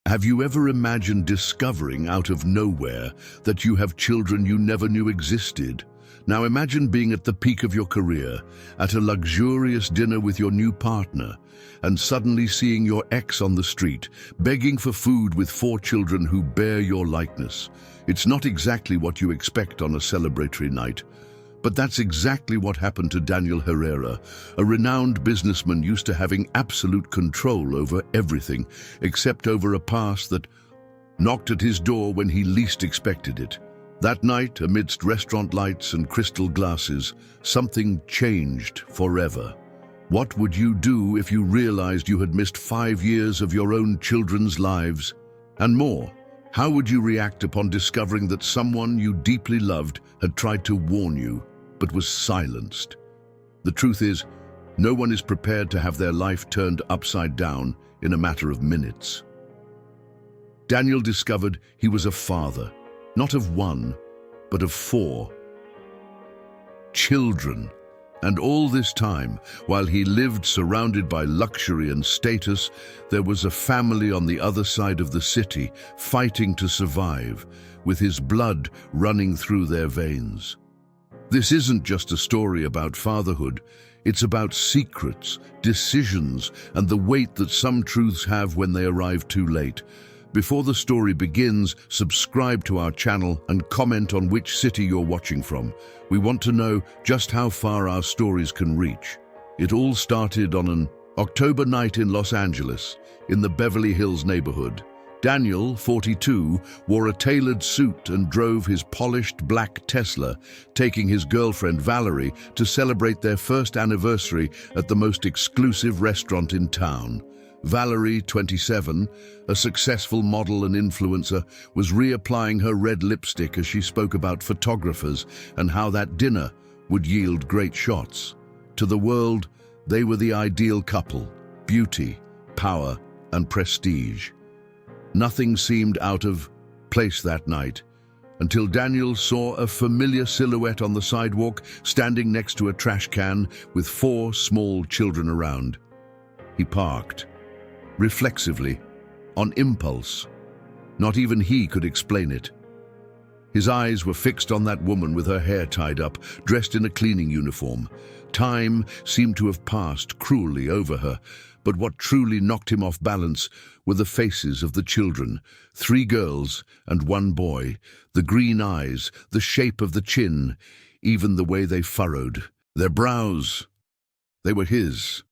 Have you ever imagined discovering out of nowhere that you have children you never knew existed? Now imagine being at the peak of your career, at a luxurious dinner with your new partner, and suddenly seeing your ex on the street, begging for food with 4 children who bear your likeness. It's not exactly what you expect on a celebratory night, but that's exactly what happened to Daniel Herrera, a renowned businessman used to having absolute control over everything, except over a past that knocked at his door when he least expected it. That night, amidst restaurant lights and crystal glasses, something changed forever. What would you do if you realized you had missed 5 years of your own children's lives? And more, how would you react upon discovering that someone you deeply loved had tried to warn you, but was silenced? The truth is, no one is prepared to have their life turned upside down in a matter of minutes. Daniel discovered he was a father, not of 1, but of 4 children. And all this time, while he lived surrounded by luxury and status, there was a family on the other side of the city fighting to survive, with his blood running through their veins. This isn't just a story about fatherhood. It's about secrets, decisions, and the weight that some truths have when they arrive too late. Before the story begins, subscribe to our channel and comment on which city you're watching from. We want to know just how far our stories can reach. It all started on an October night in Los Angeles, in the Beverly Hills neighborhood. Daniel, 42, wore a tailored suit and drove his polished black Tesla, taking his girlfriend Valerie to celebrate their first anniversary at the most exclusive restaurant in town. Valerie, 27, a successful model and influencer, was reapplying her red lipstick as she spoke about photographers and how that dinner would yield great shots. To the world, they were the ideal couple: beauty, power, and prestige. Nothing seemed out of place that night, until Daniel saw a familiar silhouette on the sidewalk, standing next to a trash can with 4 small children around. He parked, reflexively, on impulse. Not even he could explain it. His eyes were fixed on that woman with her hair tied up, dressed in a cleaning uniform. Time seemed to have passed cruelly over her, but what truly knocked him off balance were the faces of the children: 3 girls and 1 boy, the green eyes, the shape of the chin, even the way they furrowed their brows. They were his.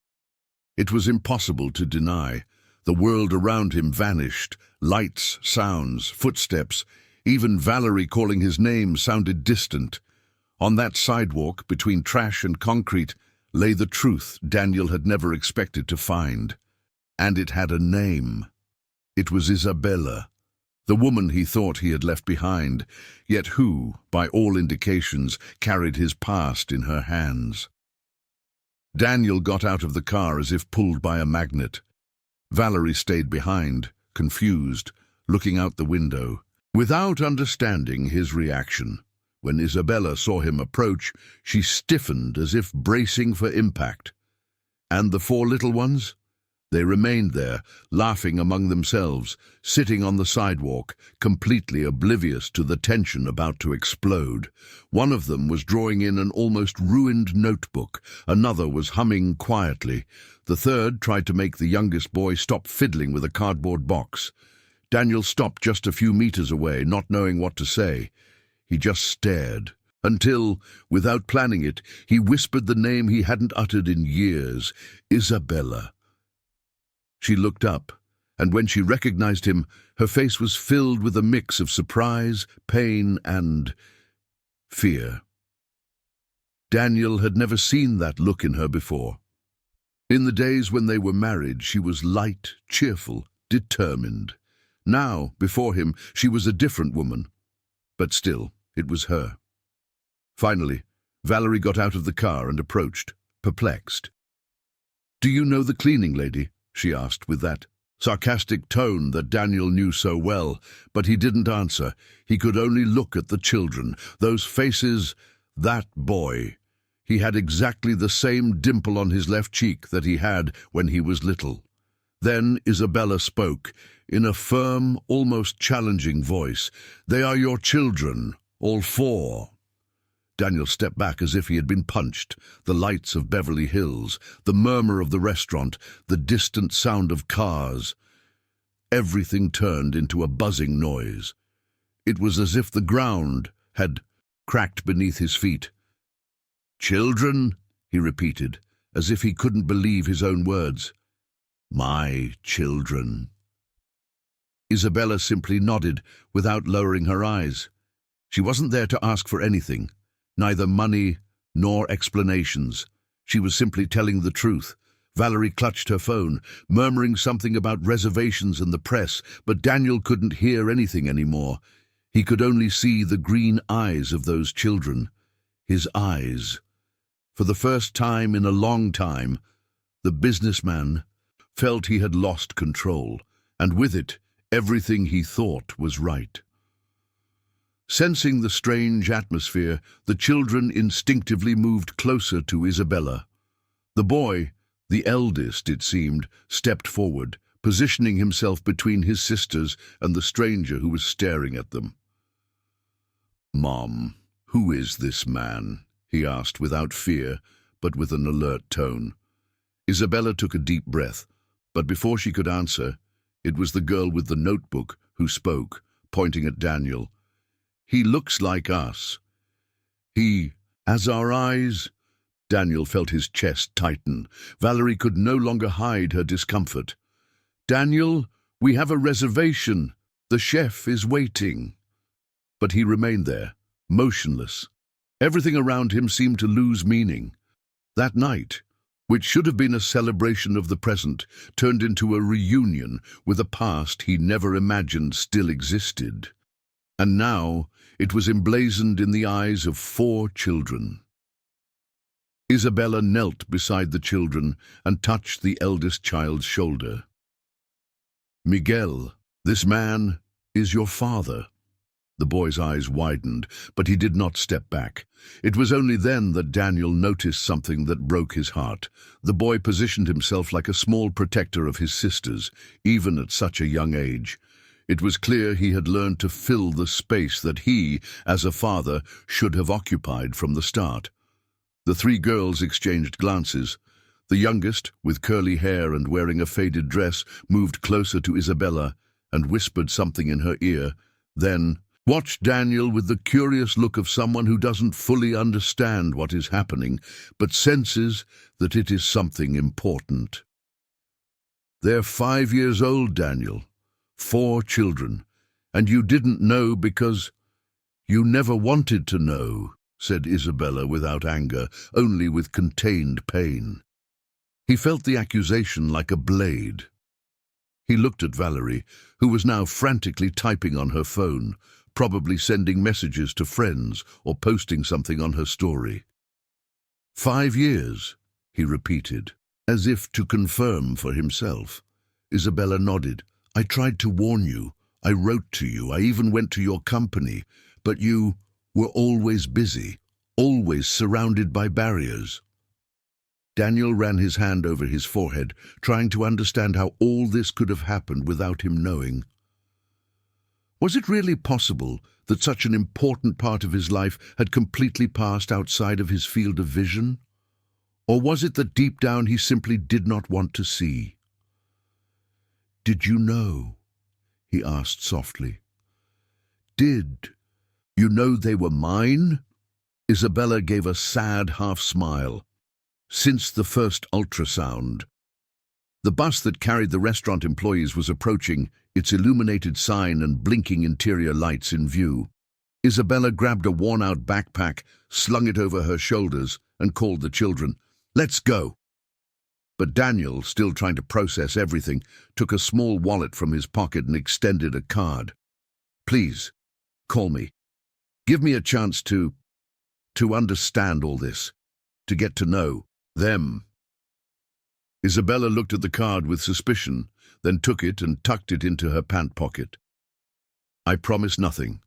It was impossible to deny. The world around him vanished. Lights, sounds, footsteps, even Valerie calling his name sounded distant. On that sidewalk, between trash and concrete, lay the truth Daniel had never expected to find. And it had a name. It was Isabella, the woman he thought he had left behind, yet who, by all indications, carried his past in her hands. Daniel got out of the car as if pulled by a magnet. Valerie stayed behind, confused, looking out the window, without understanding his reaction. When Isabella saw him approach, she stiffened as if bracing for impact. And the 4 little ones? They remained there, laughing among themselves, sitting on the sidewalk, completely oblivious to the tension about to explode. One of them was drawing in an almost ruined notebook. Another was humming quietly. The third tried to make the youngest boy stop fiddling with a cardboard box. Daniel stopped just a few meters away, not knowing what to say. He just stared, until, without planning it, he whispered the name he hadn't uttered in years: Isabella. She looked up, and when she recognized him, her face was filled with a mix of surprise, pain, and fear. Daniel had never seen that look in her before. In the days when they were married, she was light, cheerful, determined. Now, before him, she was a different woman. But still, it was her. Finally, Valerie got out of the car and approached, perplexed. "Do you know the cleaning lady?" she asked with that sarcastic tone that Daniel knew so well, but he didn't answer. He could only look at the children, those faces, that boy. He had exactly the same dimple on his left cheek that he had when he was little. Then Isabella spoke, in a firm, almost challenging voice, "They are your children, all four." Daniel stepped back as if he had been punched. The lights of Beverly Hills, the murmur of the restaurant, the distant sound of cars. Everything turned into a buzzing noise. It was as if the ground had cracked beneath his feet. "Children?" he repeated, as if he couldn't believe his own words. "My children." Isabella simply nodded without lowering her eyes. She wasn't there to ask for anything, neither money nor explanations. She was simply telling the truth. Valerie clutched her phone, murmuring something about reservations and the press, but Daniel couldn't hear anything anymore. He could only see the green eyes of those children. His eyes. For the first time in a long time, the businessman felt he had lost control, and with it, everything he thought was right. Sensing the strange atmosphere, the children instinctively moved closer to Isabella. The boy, the eldest it seemed, stepped forward, positioning himself between his sisters and the stranger who was staring at them. "Mom, who is this man?" he asked without fear, but with an alert tone. Isabella took a deep breath, but before she could answer, it was the girl with the notebook who spoke, pointing at Daniel. "He looks like us. He has our eyes." Daniel felt his chest tighten. Valerie could no longer hide her discomfort. "Daniel, we have a reservation. The chef is waiting." But he remained there, motionless. Everything around him seemed to lose meaning. That night, which should have been a celebration of the present, turned into a reunion with a past he never imagined still existed. And now it was emblazoned in the eyes of 4 children. Isabella knelt beside the children and touched the eldest child's shoulder. "Miguel, this man is your father." The boy's eyes widened, but he did not step back. It was only then that Daniel noticed something that broke his heart. The boy positioned himself like a small protector of his sisters, even at such a young age. It was clear he had learned to fill the space that he, as a father, should have occupied from the start. The 3 girls exchanged glances. The youngest, with curly hair and wearing a faded dress, moved closer to Isabella and whispered something in her ear, then watched Daniel with the curious look of someone who doesn't fully understand what is happening, but senses that it is something important. "They're 5 years old, Daniel. 4 children. And you didn't know because you never wanted to know," said Isabella without anger, only with contained pain. He felt the accusation like a blade. He looked at Valerie, who was now frantically typing on her phone, probably sending messages to friends or posting something on her story. 5 years, he repeated, as if to confirm for himself. Isabella nodded. "I tried to warn you. I wrote to you. I even went to your company. But you were always busy, always surrounded by barriers." Daniel ran his hand over his forehead, trying to understand how all this could have happened without him knowing. Was it really possible that such an important part of his life had completely passed outside of his field of vision? Or was it that deep down he simply did not want to see? "Did you know?" he asked softly. "Did you know they were mine?" Isabella gave a sad half-smile. "Since the first ultrasound." The bus that carried the restaurant employees was approaching, its illuminated sign and blinking interior lights in view. Isabella grabbed a worn-out backpack, slung it over her shoulders, and called the children. "Let's go." But Daniel, still trying to process everything, took a small wallet from his pocket and extended a card. "Please, call me. Give me a chance to understand all this, to get to know them." Isabella looked at the card with suspicion, then took it and tucked it into her pant pocket. "I promise nothing."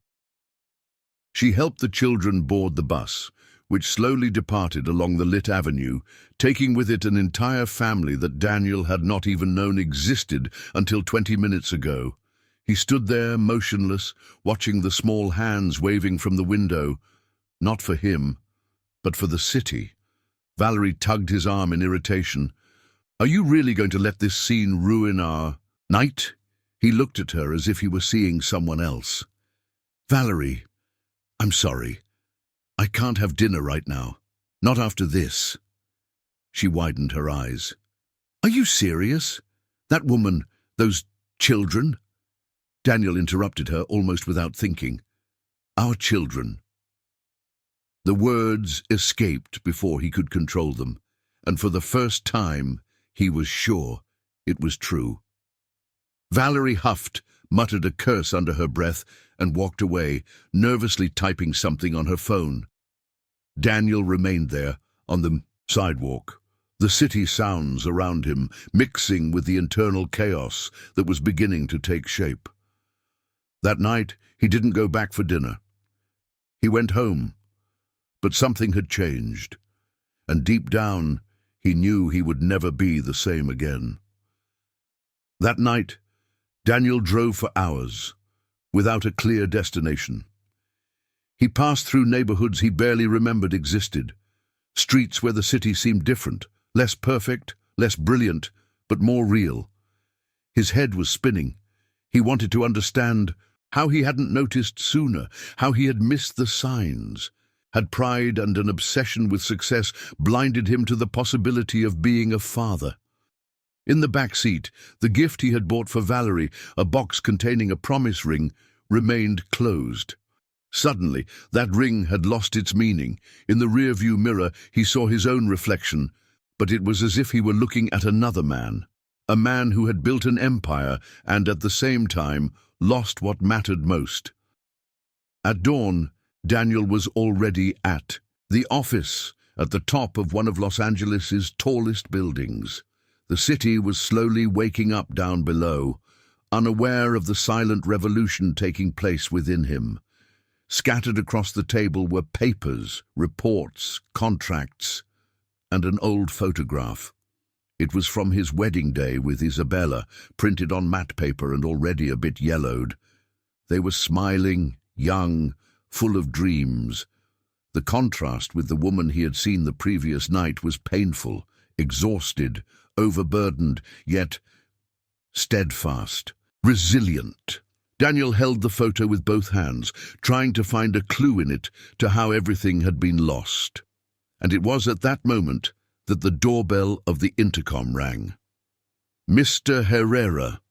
She helped the children board the bus. which slowly departed along the lit avenue, taking with it an entire family that Daniel had not even known existed until 20 minutes ago. He stood there, motionless, watching the small hands waving from the window, not for him, but for the city. Valerie tugged his arm in irritation. "Are you really going to let this scene ruin our night?" He looked at her as if he were seeing someone else. "Valerie, I'm sorry. I can't have dinner right now. Not after this." She widened her eyes. "Are you serious? That woman, those children?" Daniel interrupted her almost without thinking. "Our children." The words escaped before he could control them, and for the first time he was sure it was true. Valerie huffed, muttered a curse under her breath, and walked away, nervously typing something on her phone. Daniel remained there, on the sidewalk, the city sounds around him mixing with the internal chaos that was beginning to take shape. That night, he didn't go back for dinner. He went home, but something had changed, and deep down, he knew he would never be the same again. That night, Daniel drove for hours, without a clear destination. He passed through neighborhoods he barely remembered existed, streets where the city seemed different, less perfect, less brilliant, but more real. His head was spinning. He wanted to understand how he hadn't noticed sooner, how he had missed the signs. Had pride and an obsession with success blinded him to the possibility of being a father? In the back seat, the gift he had bought for Valerie, a box containing a promise ring, remained closed. Suddenly, that ring had lost its meaning. In the rearview mirror, he saw his own reflection, but it was as if he were looking at another man, a man who had built an empire and, at the same time, lost what mattered most. At dawn, Daniel was already at the office, at the top of one of Los Angeles's tallest buildings. The city was slowly waking up down below, unaware of the silent revolution taking place within him. Scattered across the table were papers, reports, contracts, and an old photograph. It was from his wedding day with Isabella, printed on matte paper and already a bit yellowed. They were smiling, young, full of dreams. The contrast with the woman he had seen the previous night was painful, exhausted, overburdened, yet steadfast, resilient. Daniel held the photo with both hands, trying to find a clue in it to how everything had been lost. And it was at that moment that the doorbell of the intercom rang. "Mr. Herrera,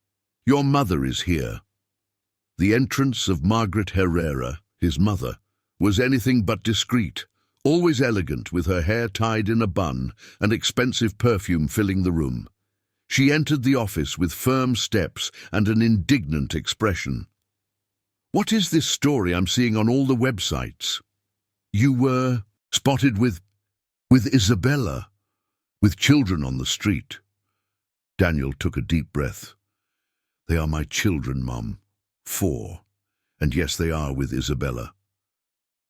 your mother is here." The entrance of Margaret Herrera, his mother, was anything but discreet, always elegant with her hair tied in a bun and expensive perfume filling the room. She entered the office with firm steps and an indignant expression. "What is this story I'm seeing on all the websites? You were spotted with Isabella, with children on the street." Daniel took a deep breath. "They are my children, Mum. 4. And yes, they are with Isabella."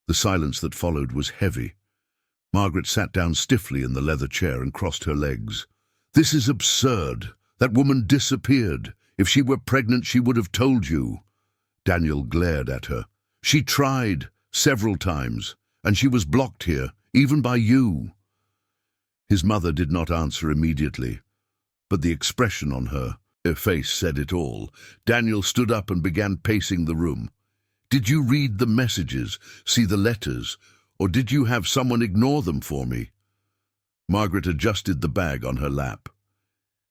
The silence that followed was heavy. Margaret sat down stiffly in the leather chair and crossed her legs. "This is absurd. That woman disappeared. If she were pregnant, she would have told you." Daniel glared at her. "She tried, several times, and she was blocked here, even by you." His mother did not answer immediately, but the expression on her face said it all. Daniel stood up and began pacing the room. "Did you read the messages, see the letters, or did you have someone ignore them for me?" Margaret adjusted the bag on her lap.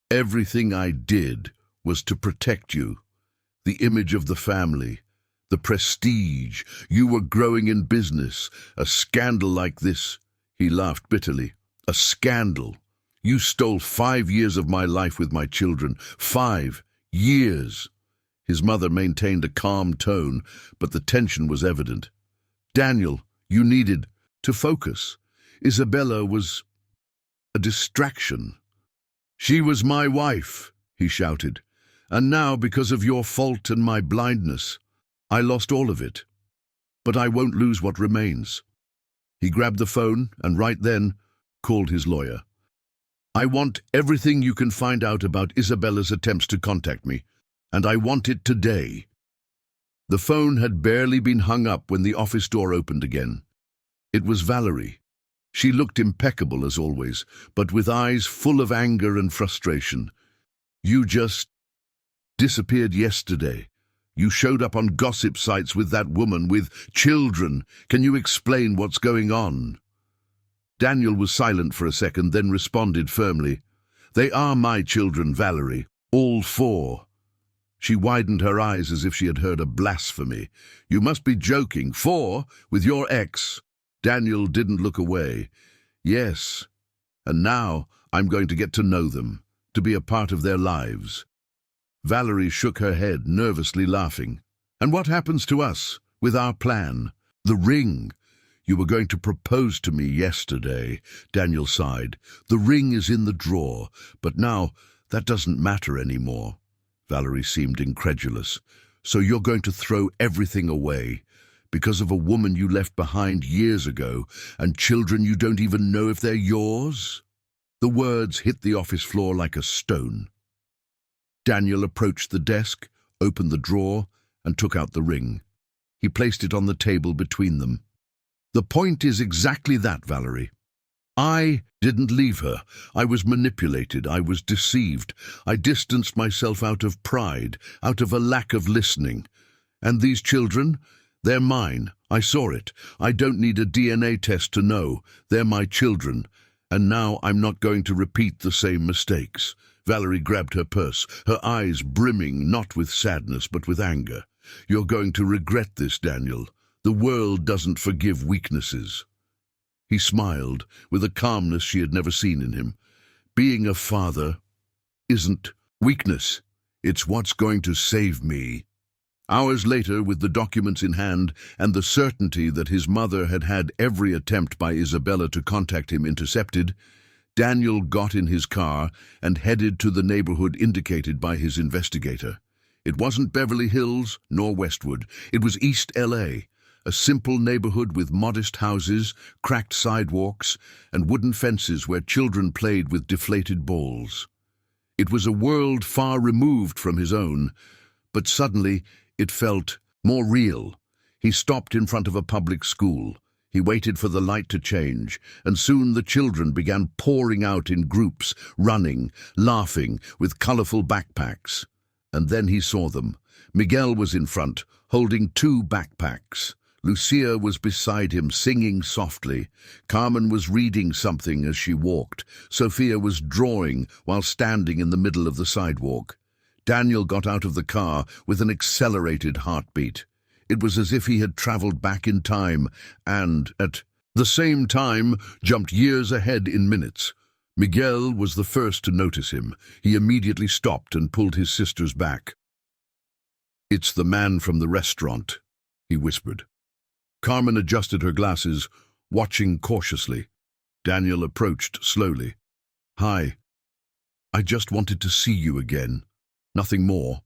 "Everything I did was to protect you. The image of the family, the prestige. You were growing in business. A scandal like this," he laughed bitterly. "A scandal. You stole 5 years of my life with my children. 5 years." His mother maintained a calm tone, but the tension was evident. "Daniel, you needed to focus. Isabella was a distraction." "She was my wife," he shouted, "and now, because of your fault and my blindness, I lost all of it. But I won't lose what remains." He grabbed the phone and right then called his lawyer. "I want everything you can find out about Isabella's attempts to contact me, and I want it today." The phone had barely been hung up when the office door opened again. It was Valerie. She looked impeccable as always, but with eyes full of anger and frustration. "You just disappeared yesterday. You showed up on gossip sites with that woman with children. Can you explain what's going on?" Daniel was silent for a second, then responded firmly. "They are my children, Valerie. All four." She widened her eyes as if she had heard a blasphemy. "You must be joking. 4? With your ex?" Daniel didn't look away. "Yes. And now I'm going to get to know them, to be a part of their lives." Valerie shook her head, nervously laughing. "And what happens to us, with our plan? The ring. You were going to propose to me yesterday," Daniel sighed. "The ring is in the drawer, but now that doesn't matter anymore." Valerie seemed incredulous. "So you're going to throw everything away because of a woman you left behind years ago and children you don't even know if they're yours?" The words hit the office floor like a stone. Daniel approached the desk, opened the drawer, and took out the ring. He placed it on the table between them. "The point is exactly that, Valerie. I didn't leave her. I was manipulated. I was deceived. I distanced myself out of pride, out of a lack of listening. And these children, they're mine. I saw it. I don't need a DNA test to know. They're my children. And now I'm not going to repeat the same mistakes." Valerie grabbed her purse, her eyes brimming not with sadness but with anger. "You're going to regret this, Daniel. The world doesn't forgive weaknesses." He smiled with a calmness she had never seen in him. "Being a father isn't weakness. It's what's going to save me." Hours later, with the documents in hand and the certainty that his mother had had every attempt by Isabella to contact him intercepted, Daniel got in his car and headed to the neighborhood indicated by his investigator. It wasn't Beverly Hills nor Westwood. It was East LA, a simple neighborhood with modest houses, cracked sidewalks, and wooden fences where children played with deflated balls. It was a world far removed from his own, but suddenly it felt more real. He stopped in front of a public school. He waited for the light to change, and soon the children began pouring out in groups, running, laughing, with colorful backpacks. And then he saw them. Miguel was in front, holding 2 backpacks. Lucia was beside him, singing softly. Carmen was reading something as she walked. Sophia was drawing while standing in the middle of the sidewalk. Daniel got out of the car with an accelerated heartbeat. It was as if he had traveled back in time and, at the same time, jumped years ahead in minutes. Miguel was the first to notice him. He immediately stopped and pulled his sisters back. "It's the man from the restaurant," he whispered. Carmen adjusted her glasses, watching cautiously. Daniel approached slowly. "Hi. I just wanted to see you again. Nothing more."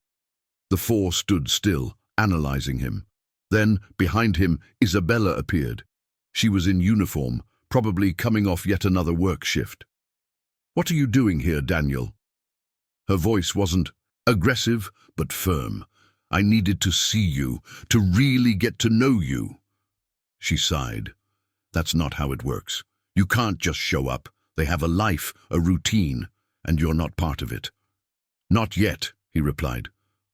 The 4 stood still, analyzing him. Then, behind him, Isabella appeared. She was in uniform, probably coming off yet another work shift. "What are you doing here, Daniel?" Her voice wasn't aggressive, but firm. "I needed to see you, to really get to know you." She sighed. "That's not how it works. You can't just show up. They have a life, a routine, and you're not part of it." "Not yet," he replied.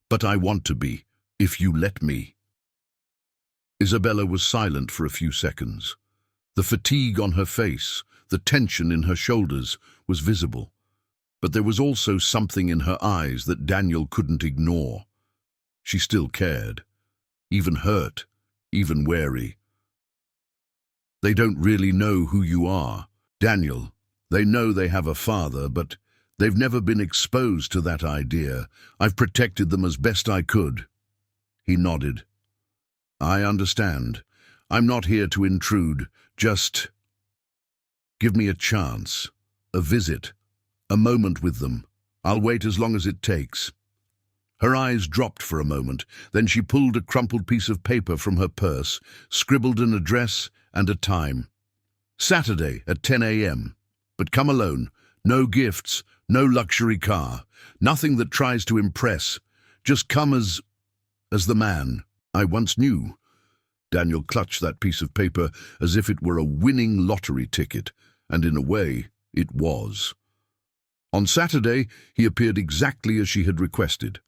"But I want to be, if you let me." Isabella was silent for a few seconds. The fatigue on her face, the tension in her shoulders, was visible. But there was also something in her eyes that Daniel couldn't ignore. She still cared, even hurt, even wary. "They don't really know who you are, Daniel. They know they have a father, but they've never been exposed to that idea. I've protected them as best I could." He nodded. "I understand. I'm not here to intrude. Just give me a chance, a visit, a moment with them. I'll wait as long as it takes." Her eyes dropped for a moment. Then she pulled a crumpled piece of paper from her purse, scribbled an address and a time. Saturday at 10 a.m. But come alone. No gifts, no luxury car, nothing that tries to impress. Just come as the man I once knew. Daniel clutched that piece of paper as if it were a winning lottery ticket, and in a way, it was. On Saturday, he appeared exactly as she had requested.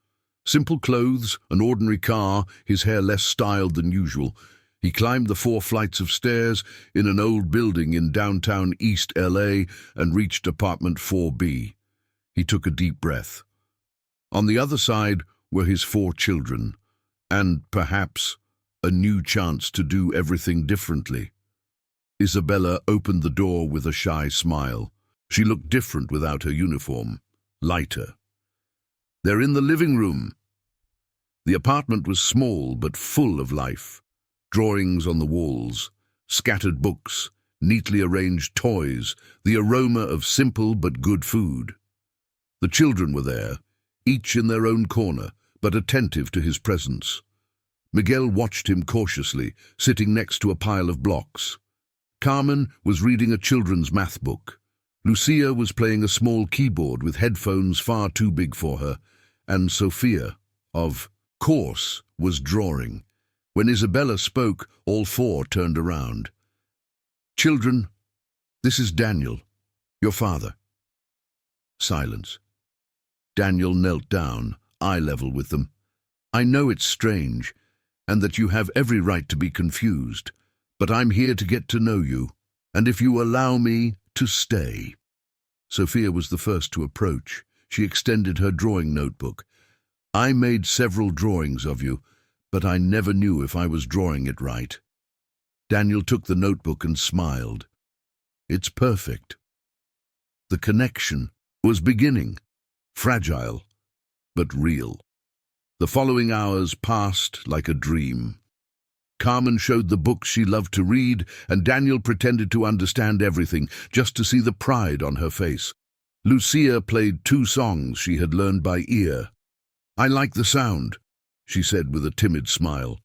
Simple clothes, an ordinary car, his hair less styled than usual. He climbed the 4 flights of stairs in an old building in downtown East LA and reached apartment 4B. He took a deep breath. On the other side were his 4 children, and, perhaps, a new chance to do everything differently. Isabella opened the door with a shy smile. She looked different without her uniform, lighter. "They're in the living room." The apartment was small but full of life. Drawings on the walls, scattered books, neatly arranged toys, the aroma of simple but good food. The children were there, each in their own corner, but attentive to his presence. Miguel watched him cautiously, sitting next to a pile of blocks. Carmen was reading a children's math book. Lucia was playing a small keyboard with headphones far too big for her, and Sophia, of course, was drawing. When Isabella spoke, all 4 turned around. "Children, this is Daniel, your father." Silence. Daniel knelt down, eye level with them. "I know it's strange, and that you have every right to be confused, but I'm here to get to know you, and if you allow me, to stay." Sophia was the first to approach. She extended her drawing notebook. "I made several drawings of you, but I never knew if I was drawing it right." Daniel took the notebook and smiled. "It's perfect." The connection was beginning, fragile, but real. The following hours passed like a dream. Carmen showed the books she loved to read, and Daniel pretended to understand everything, just to see the pride on her face. Lucia played 2 songs she had learned by ear. "I like the sound," she said with a timid smile.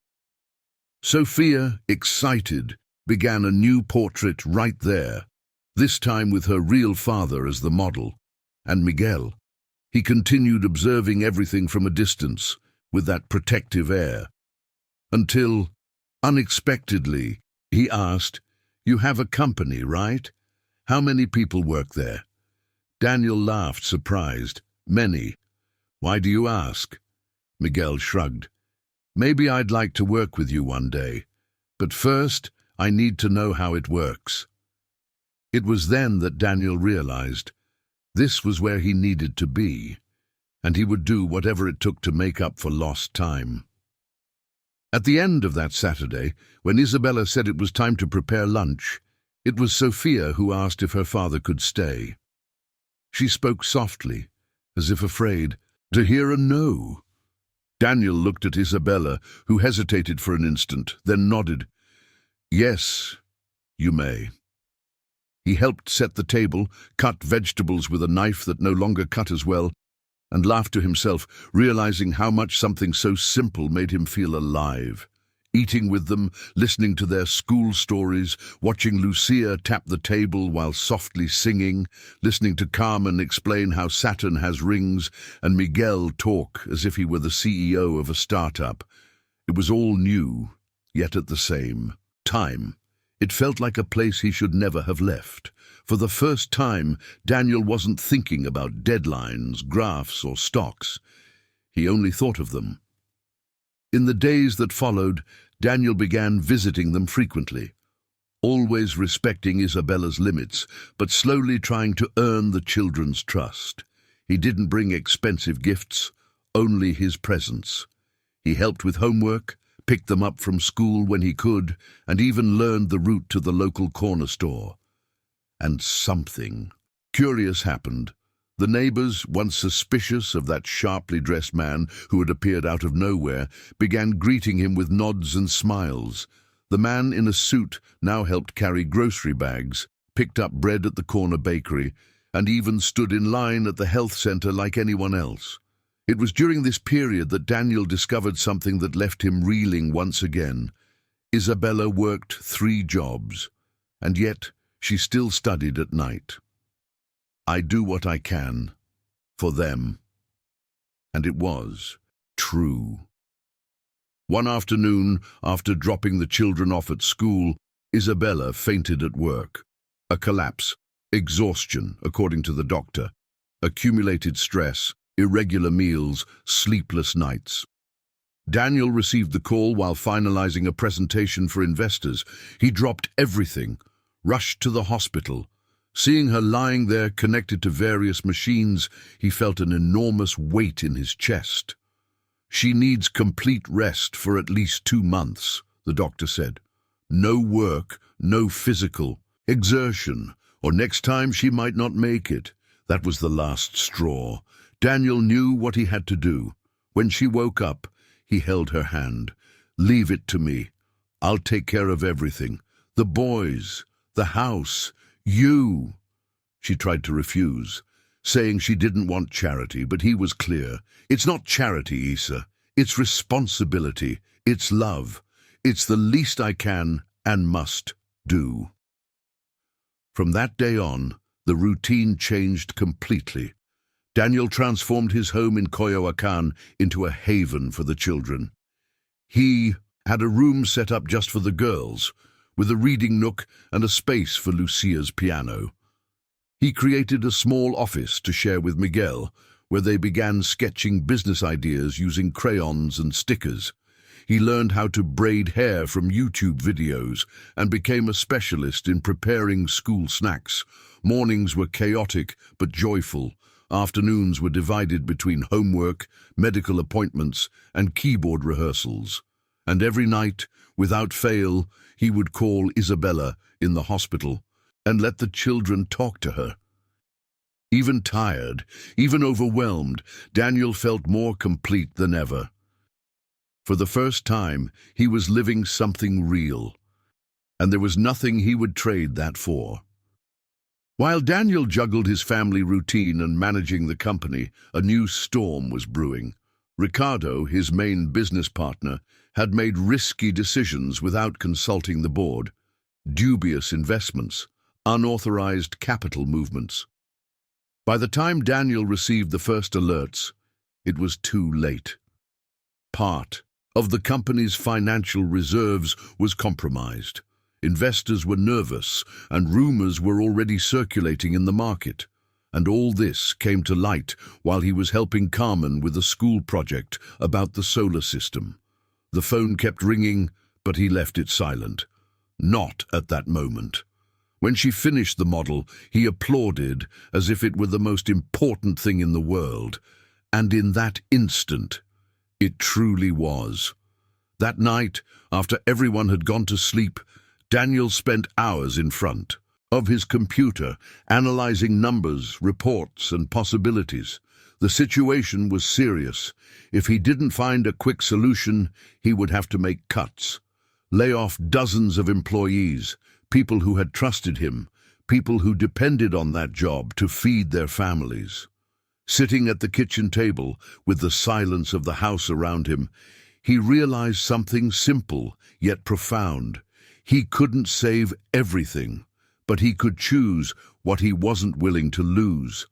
Sophia, excited, began a new portrait right there, this time with her real father as the model. And Miguel, he continued observing everything from a distance, with that protective air. Until, unexpectedly, he asked, "You have a company, right? How many people work there?" Daniel laughed, surprised. "Many." "Why do you ask?" Miguel shrugged. "Maybe I'd like to work with you one day, but first I need to know how it works." It was then that Daniel realized this was where he needed to be, and he would do whatever it took to make up for lost time. At the end of that Saturday, when Isabella said it was time to prepare lunch, it was Sophia who asked if her father could stay. She spoke softly, as if afraid to hear a no. Daniel looked at Isabella, who hesitated for an instant, then nodded. "Yes, you may." He helped set the table, cut vegetables with a knife that no longer cut as well, and laughed to himself, realizing how much something so simple made him feel alive. Eating with them, listening to their school stories, watching Lucia tap the table while softly singing, listening to Carmen explain how Saturn has rings, and Miguel talk as if he were the CEO of a startup. It was all new, yet at the same time. It felt like a place he should never have left. For the first time, Daniel wasn't thinking about deadlines, graphs, or stocks. He only thought of them. In the days that followed, Daniel began visiting them frequently, always respecting Isabella's limits, but slowly trying to earn the children's trust. He didn't bring expensive gifts, only his presence. He helped with homework, picked them up from school when he could, and even learned the route to the local corner store. And something curious happened. The neighbors, once suspicious of that sharply dressed man who had appeared out of nowhere, began greeting him with nods and smiles. The man in a suit now helped carry grocery bags, picked up bread at the corner bakery, and even stood in line at the health center like anyone else. It was during this period that Daniel discovered something that left him reeling once again. Isabella worked 3 jobs, and yet she still studied at night. I do what I can for them. And it was true. One afternoon, after dropping the children off at school, Isabella fainted at work. A collapse, exhaustion, according to the doctor, accumulated stress, irregular meals, sleepless nights. Daniel received the call while finalizing a presentation for investors. He dropped everything, rushed to the hospital. Seeing her lying there connected to various machines, he felt an enormous weight in his chest. She needs complete rest for at least 2 months, the doctor said. No work, no physical exertion, or next time she might not make it. That was the last straw. Daniel knew what he had to do. When she woke up, he held her hand. Leave it to me. I'll take care of everything. The boys, the house, you. She tried to refuse, saying she didn't want charity, but he was clear. It's not charity, Issa. It's responsibility. It's love. It's the least I can and must do. From that day on, the routine changed completely. Daniel transformed his home in Coyoacan into a haven for the children. He had a room set up just for the girls, with a reading nook and a space for Lucia's piano. He created a small office to share with Miguel, where they began sketching business ideas using crayons and stickers. He learned how to braid hair from YouTube videos and became a specialist in preparing school snacks. Mornings were chaotic but joyful. Afternoons were divided between homework, medical appointments, and keyboard rehearsals. And every night, without fail, he would call Isabella in the hospital and let the children talk to her. Even tired, even overwhelmed, Daniel felt more complete than ever. For the first time, he was living something real, and there was nothing he would trade that for. While Daniel juggled his family routine and managing the company, a new storm was brewing. Ricardo, his main business partner, had made risky decisions without consulting the board. Dubious investments, unauthorized capital movements. By the time Daniel received the first alerts, it was too late. Part of the company's financial reserves was compromised. Investors were nervous, and rumors were already circulating in the market. And all this came to light while he was helping Carmen with a school project about the solar system. The phone kept ringing, but he left it silent. Not at that moment. When she finished the model, he applauded as if it were the most important thing in the world. And in that instant, it truly was. That night, after everyone had gone to sleep, Daniel spent hours in front of his computer, analyzing numbers, reports, and possibilities. The situation was serious. If he didn't find a quick solution, he would have to make cuts, lay off dozens of employees, people who had trusted him, people who depended on that job to feed their families. Sitting at the kitchen table, with the silence of the house around him, he realized something simple yet profound. He couldn't save everything, but he could choose what he wasn't willing to lose.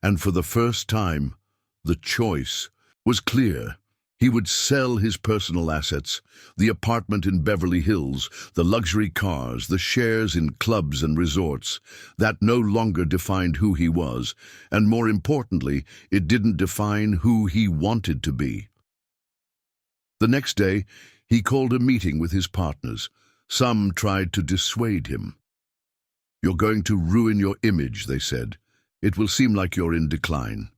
And for the first time, the choice was clear. He would sell his personal assets, the apartment in Beverly Hills, the luxury cars, the shares in clubs and resorts. That no longer defined who he was, and more importantly, it didn't define who he wanted to be. The next day, he called a meeting with his partners. Some tried to dissuade him. "You're going to ruin your image," they said. "It will seem like you're in decline."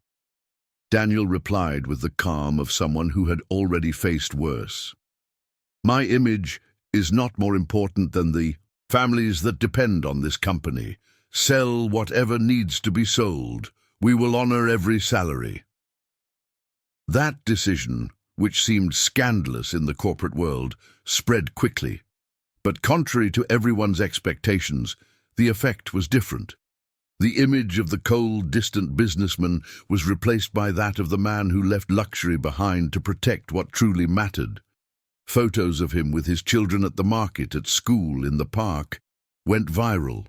Daniel replied with the calm of someone who had already faced worse. "My image is not more important than the families that depend on this company. Sell whatever needs to be sold. We will honor every salary." That decision, which seemed scandalous in the corporate world, spread quickly. But contrary to everyone's expectations, the effect was different. The image of the cold, distant businessman was replaced by that of the man who left luxury behind to protect what truly mattered. Photos of him with his children at the market, at school, in the park, went viral.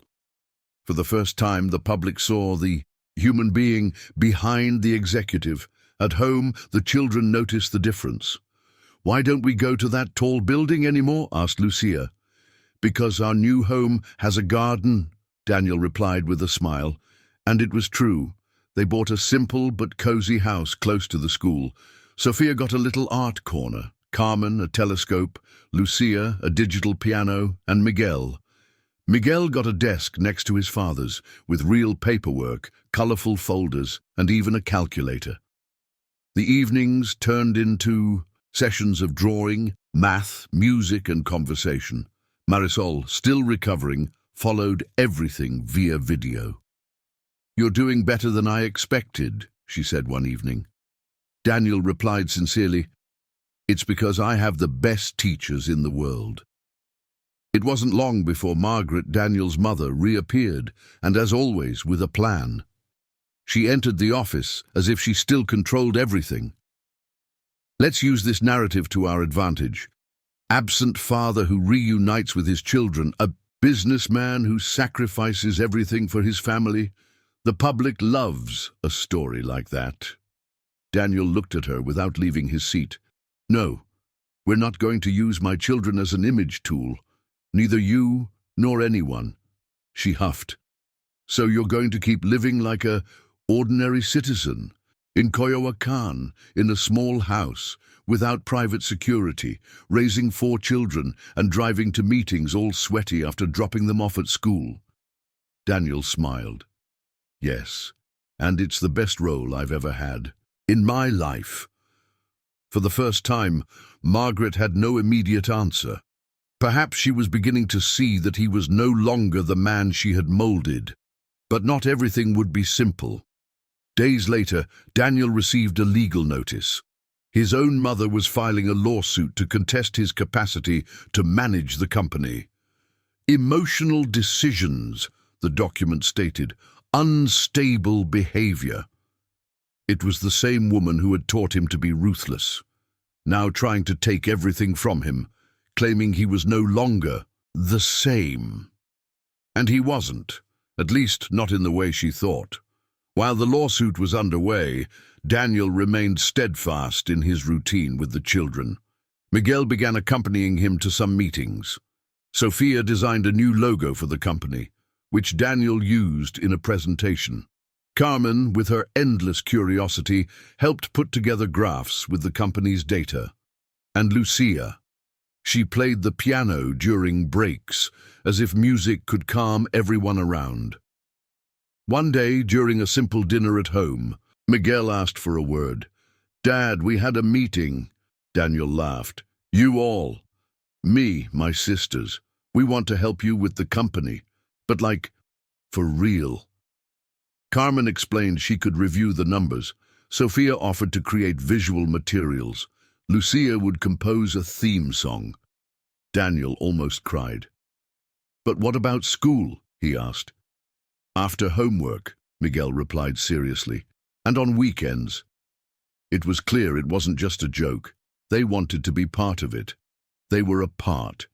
For the first time, the public saw the human being behind the executive. At home, the children noticed the difference. "Why don't we go to that tall building anymore?" asked Lucia. "Because our new home has a garden," Daniel replied with a smile. And it was true. They bought a simple but cozy house close to the school. Sophia got a little art corner, Carmen a telescope, Lucia a digital piano, and Miguel got a desk next to his father's, with real paperwork, colorful folders, and even a calculator. The evenings turned into sessions of drawing, math, music, and conversation. Marisol, still recovering, followed everything via video. "You're doing better than I expected," she said one evening. Daniel replied sincerely, "It's because I have the best teachers in the world." It wasn't long before Margaret, Daniel's mother, reappeared, and as always, with a plan. She entered the office as if she still controlled everything. "Let's use this narrative to our advantage. Absent father who reunites with his children, a businessman who sacrifices everything for his family. The public loves a story like that." Daniel looked at her without leaving his seat. "No, we're not going to use my children as an image tool. Neither you nor anyone," she huffed. "So you're going to keep living like a ordinary citizen, in Coyoacán, in a small house, without private security, raising 4 children and driving to meetings all sweaty after dropping them off at school." Daniel smiled. "Yes, and it's the best role I've ever had. In my life." For the first time, Margaret had no immediate answer. Perhaps she was beginning to see that he was no longer the man she had molded. But not everything would be simple. Days later, Daniel received a legal notice. His own mother was filing a lawsuit to contest his capacity to manage the company. "Emotional decisions," the document stated, "unstable behavior." It was the same woman who had taught him to be ruthless, now trying to take everything from him, claiming he was no longer the same. And he wasn't, at least not in the way she thought. While the lawsuit was underway, Daniel remained steadfast in his routine with the children. Miguel began accompanying him to some meetings. Sophia designed a new logo for the company, which Daniel used in a presentation. Carmen, with her endless curiosity, helped put together graphs with the company's data. And Lucia, she played the piano during breaks, as if music could calm everyone around. One day, during a simple dinner at home, Miguel asked for a word. "Dad, we had a meeting." Daniel laughed. "You all. Me, my sisters. We want to help you with the company. But like, for real." Carmen explained she could review the numbers. Sophia offered to create visual materials. Lucia would compose a theme song. Daniel almost cried. "But what about school?" he asked. "After homework," Miguel replied seriously, "and on weekends." It was clear it wasn't just a joke. They wanted to be part of it. They were a part.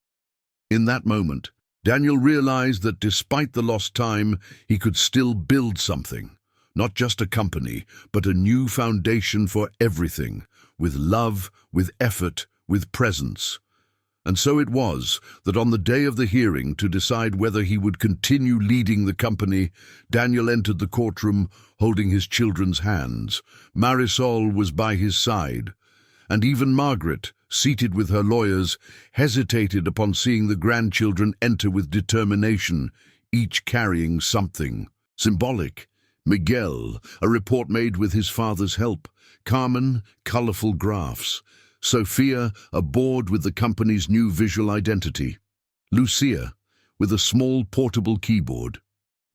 In that moment, Daniel realized that despite the lost time, he could still build something. Not just a company, but a new foundation for everything, with love, with effort, with presence. And so it was that on the day of the hearing to decide whether he would continue leading the company, Daniel entered the courtroom holding his children's hands. Marisol was by his side, and even Margaret, seated with her lawyers, hesitated upon seeing the grandchildren enter with determination, each carrying something symbolic. Miguel, a report made with his father's help. Carmen, colorful graphs. Sophia, a board with the company's new visual identity. Lucia, with a small portable keyboard.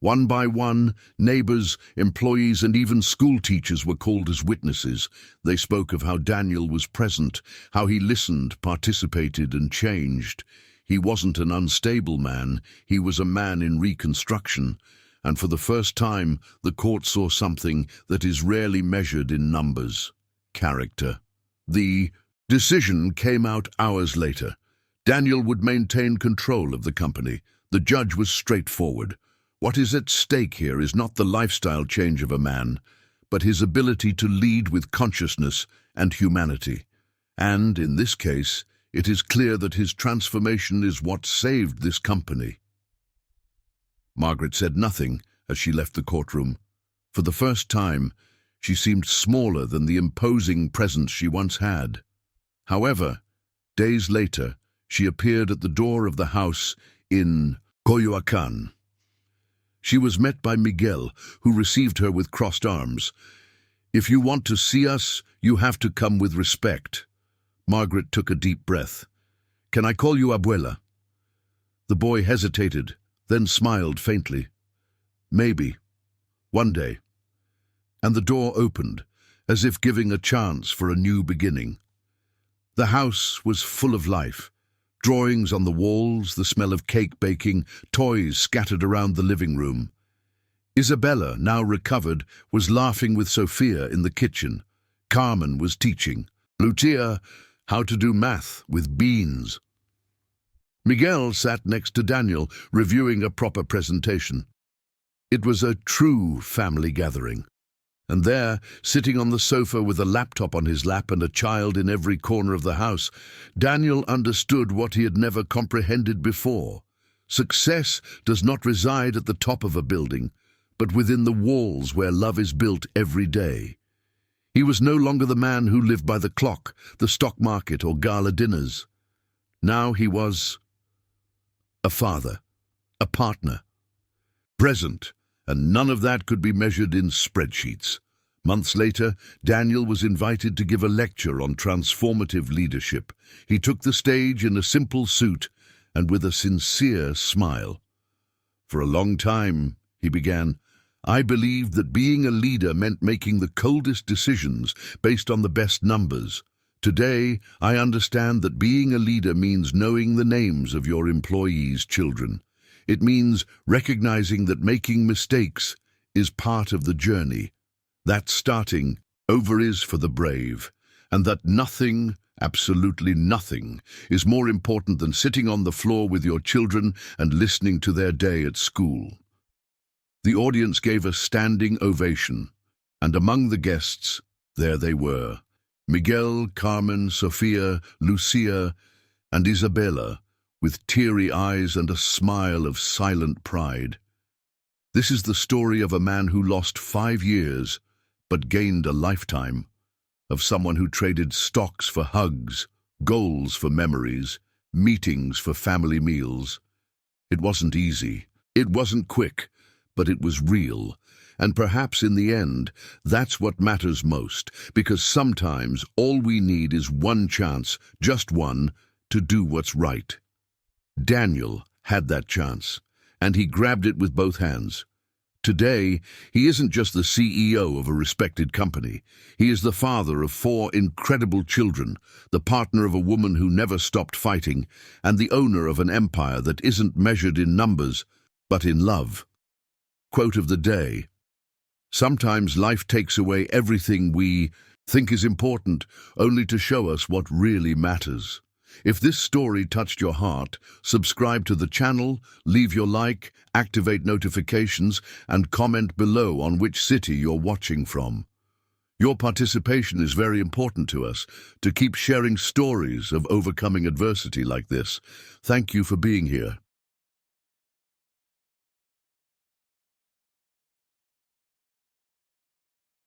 One by one, neighbors, employees, and even school teachers were called as witnesses. They spoke of how Daniel was present, how he listened, participated, and changed. He wasn't an unstable man, he was a man in reconstruction. And for the first time, the court saw something that is rarely measured in numbers: character. The decision came out hours later. Daniel would maintain control of the company. The judge was straightforward. What is at stake here is not the lifestyle change of a man, but his ability to lead with consciousness and humanity. And, in this case, it is clear that his transformation is what saved this company. Margaret said nothing as she left the courtroom. For the first time, she seemed smaller than the imposing presence she once had. However, days later, she appeared at the door of the house in Coyoacán. She was met by Miguel, who received her with crossed arms. "If you want to see us, you have to come with respect." Margaret took a deep breath. "Can I call you Abuela?" The boy hesitated, then smiled faintly. "Maybe. One day." And the door opened, as if giving a chance for a new beginning. The house was full of life. Drawings on the walls, the smell of cake baking, toys scattered around the living room. Isabella, now recovered, was laughing with Sophia in the kitchen. Carmen was teaching Lucia how to do math with beans. Miguel sat next to Daniel, reviewing a proper presentation. It was a true family gathering. And there, sitting on the sofa with a laptop on his lap and a child in every corner of the house, Daniel understood what he had never comprehended before. Success does not reside at the top of a building, but within the walls where love is built every day. He was no longer the man who lived by the clock, the stock market, or gala dinners. Now he was a father, a partner, present, and none of that could be measured in spreadsheets. Months later, Daniel was invited to give a lecture on transformative leadership. He took the stage in a simple suit and with a sincere smile. "For a long time," he began, "I believed that being a leader meant making the coldest decisions based on the best numbers. Today, I understand that being a leader means knowing the names of your employees' children. It means recognizing that making mistakes is part of the journey, that starting over is for the brave, and that nothing, absolutely nothing, is more important than sitting on the floor with your children and listening to their day at school." The audience gave a standing ovation, and among the guests, there they were, Miguel, Carmen, Sophia, Lucia, and Isabella, with teary eyes and a smile of silent pride. This is the story of a man who lost 5 years, but gained a lifetime, of someone who traded stocks for hugs, goals for memories, meetings for family meals. It wasn't easy, it wasn't quick, but it was real. And perhaps in the end, that's what matters most, because sometimes all we need is one chance, just one, to do what's right. Daniel had that chance, and he grabbed it with both hands. Today, he isn't just the CEO of a respected company. He is the father of 4 incredible children, the partner of a woman who never stopped fighting, and the owner of an empire that isn't measured in numbers, but in love. Quote of the day: "Sometimes life takes away everything we think is important, only to show us what really matters." If this story touched your heart, subscribe to the channel, leave your like, activate notifications, and comment below on which city you're watching from. Your participation is very important to us, to keep sharing stories of overcoming adversity like this. Thank you for being here.